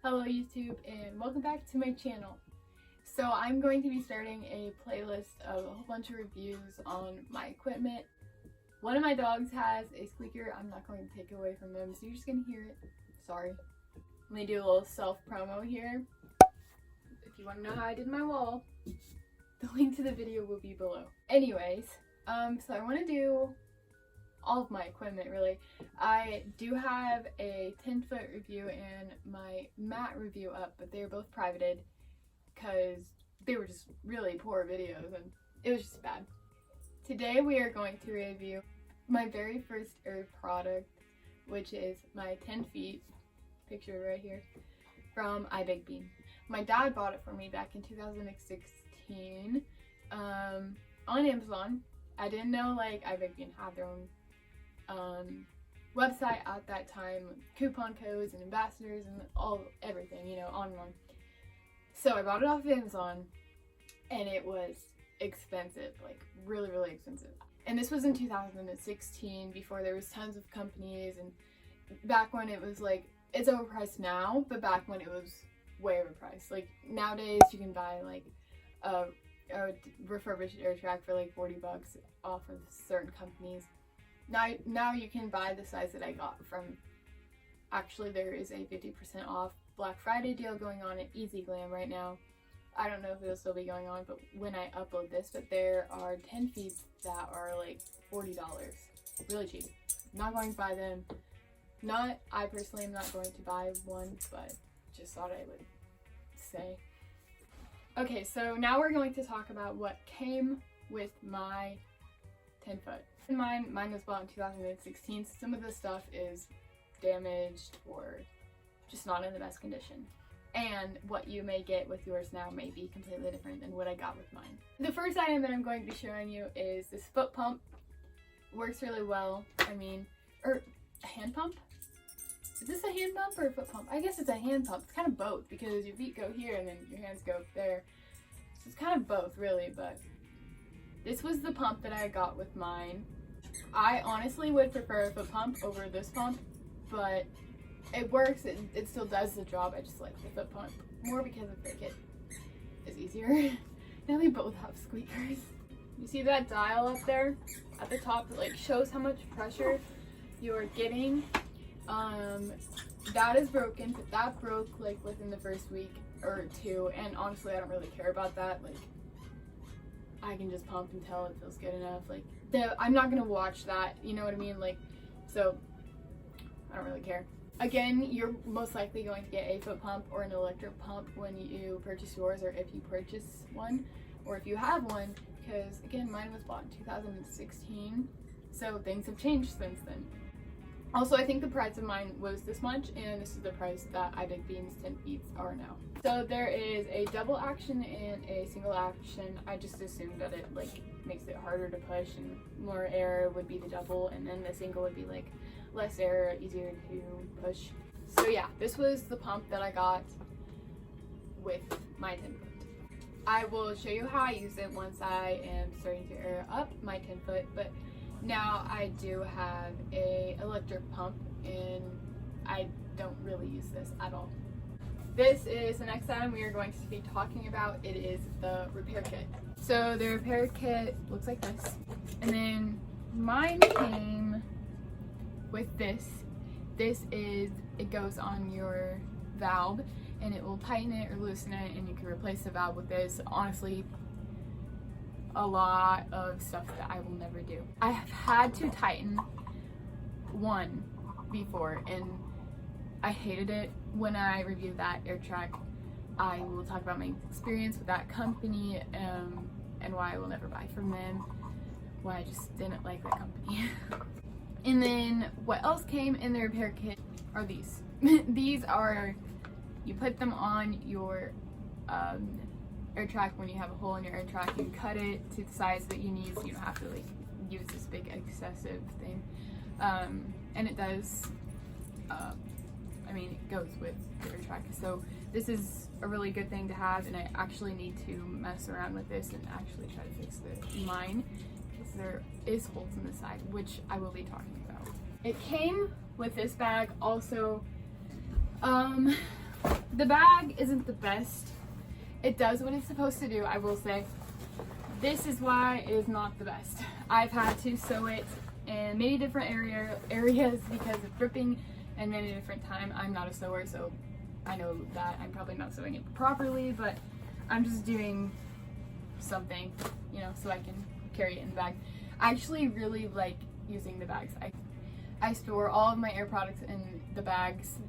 Hello YouTube and welcome back to my channel. So I'm going to be starting a playlist of a whole bunch of reviews on my equipment. One of my dogs has a squeaker. I'm not going to take it away from them, so you're just going to hear it. Sorry. Let me do a little self-promo here. If you want to know how I did my wall, the link to the video will be below. Anyways, so I want to do all of my equipment really. I do have a 10-foot review and my mat review up, but they're both privated because they were just really poor videos and it was just bad. Today we are going to review my very first Earth product, which is my 10 feet, picture right here, from IBigBean. My dad bought it for me back in 2016 on Amazon. I didn't know like IBigBean had their own website at that time, coupon codes and ambassadors and everything, you know, on and on. So I bought it off of Amazon and it was expensive, like really expensive. And this was in 2016, before there was tons of companies, and back when it was like, it's overpriced now, but back when it was way overpriced. Like nowadays you can buy like a refurbished Airtrack for like 40 bucks off of certain companies. Now you can buy the size that I got from, actually there is a 50% off Black Friday deal going on at EasyGlam right now. I don't know if it'll still be going on, but when I upload this, but there are 10 feet that are like $40, really cheap. I'm not going to buy them. I personally am not going to buy one, but just thought I would say. Okay, so now we're going to talk about what came with my 10 foot. Mine was bought in 2016, so some of the stuff is damaged or just not in the best condition. And what you may get with yours now may be completely different than what I got with mine. The first item that I'm going to be showing you is this foot pump. Works really well. Or a hand pump? Is this a hand pump or a foot pump? I guess it's a hand pump. It's kind of both because your feet go here and then your hands go there. So it's kind of both really, but this was the pump that I got with mine. I honestly would prefer a foot pump over this pump, but it works, it still does the job. I just like the foot pump more because I think it is easier. Now they both have squeakers. You see that dial up there at the top that like shows how much pressure you're getting? That is broken, but that broke like within the first week or two, and honestly I don't really care about that. Like I can just pump until it feels good enough. Like I'm not gonna watch that, you know what I mean? Like, so I don't really care. Again, you're most likely going to get a foot pump or an electric pump when you purchase yours, or if you purchase one, or if you have one, because again, mine was bought in 2016, so things have changed since then. Also, I think the price of mine was this much, and this is the price that IBigBean's 10 feet are now. So there is a double action and a single action. I just assumed that it like makes it harder to push, and more air would be the double, and then the single would be like less air, easier to push. So yeah, this was the pump that I got with my 10 foot. I will show you how I use it once I am starting to air up my 10 foot, but now I do have a electric pump and I don't really use this at all. This is the next item we are going to be talking about. It is the repair kit. So the repair kit looks like this, and then mine came with this. It goes on your valve and it will tighten it or loosen it, and you can replace the valve with this. Honestly, a lot of stuff that I will never do. I have had to tighten one before and I hated it. When I reviewed that Airtrack, I will talk about my experience with that company and why I will never buy from them, why I just didn't like that company. And then what else came in the repair kit are these. These are, you put them on your Airtrack. When you have a hole in your Airtrack, you cut it to the size that you need, so you don't have to like use this big excessive thing. And it does, it goes with the Airtrack. So this is a really good thing to have, and I actually need to mess around with this and actually try to fix mine, because there is holes in the side, which I will be talking about. It came with this bag also. the bag isn't the best. It does what it's supposed to do, I will say. This is why it is not the best. I've had to sew it in many different areas because of ripping, and then at a different time. I'm not a sewer, so I know that I'm probably not sewing it properly, but I'm just doing something, you know, so I can carry it in the bag. I actually really like using the bags. I store all of my air products in the bags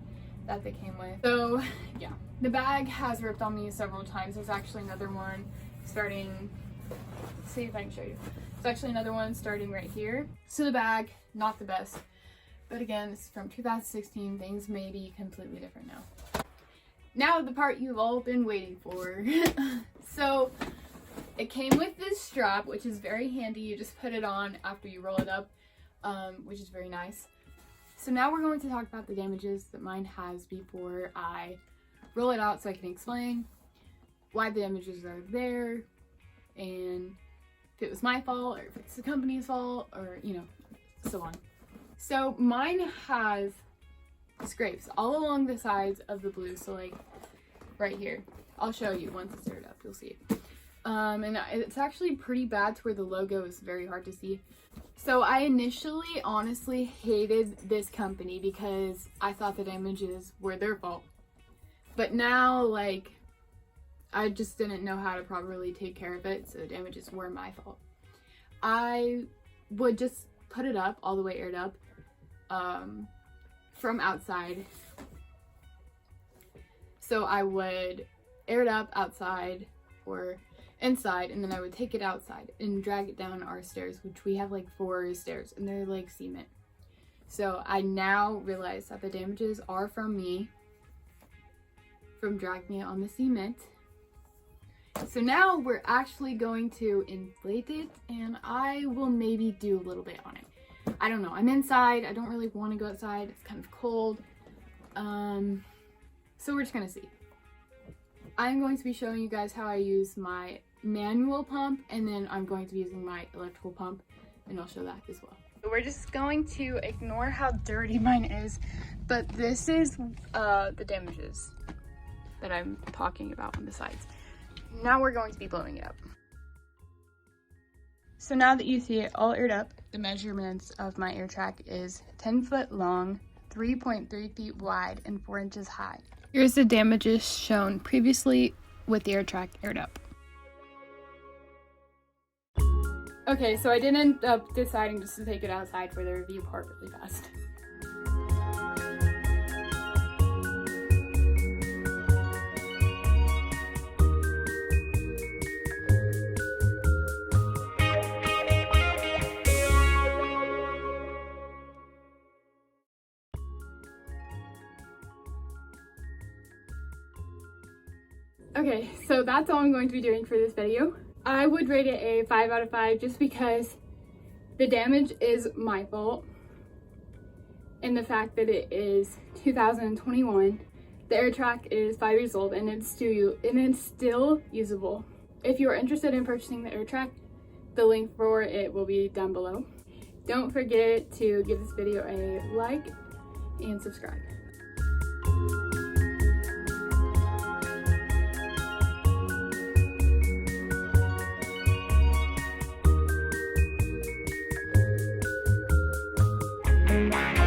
that they came with. So yeah, the bag has ripped on me several times. There's actually another one starting, let's see if I can show you. There's actually another one starting right here. So the bag, not the best. But again, this is from 2016. Things may be completely different now. Now the part you've all been waiting for. So it came with this strap, which is very handy. You just put it on after you roll it up, which is very nice. So now we're going to talk about the damages that mine has before I roll it out, so I can explain why the damages are there and if it was my fault or if it's the company's fault, or you know, so on. So mine has scrapes all along the sides of the blue, so like right here. I'll show you once it's aired up, you'll see it. And it's actually pretty bad to where the logo is very hard to see. So I initially honestly hated this company because I thought the damages were their fault. But now, like, I just didn't know how to properly take care of it, so the damages were my fault. I would just put it up, all the way aired up, from outside. So I would air it up outside or inside, and then I would take it outside and drag it down our stairs, which we have like 4 stairs, and they're like cement. So I now realize that the damages are from me, from dragging it on the cement. So now we're actually going to inflate it, and I will maybe do a little bit on it. I don't know, I'm inside, I don't really want to go outside, it's kind of cold. So we're just gonna see. I'm going to be showing you guys how I use my manual pump, and then I'm going to be using my electrical pump, and I'll show that as well. So we're just going to ignore how dirty mine is, but this is the damages that I'm talking about on the sides. Now we're going to be blowing it up. So now that you see it all aired up, the measurements of my Airtrack is 10 foot long, 3.3 feet wide, and 4 inches high. Here's the damages shown previously with the Airtrack aired up. Okay, so I did end up deciding just to take it outside for the review part really fast. Okay, so that's all I'm going to be doing for this video. I would rate it a 5 out of 5 just because the damage is my fault, and the fact that it is 2021. The Airtrack is 5 years old and it's still usable. If you are interested in purchasing the Airtrack, the link for it will be down below. Don't forget to give this video a like and subscribe. Bye.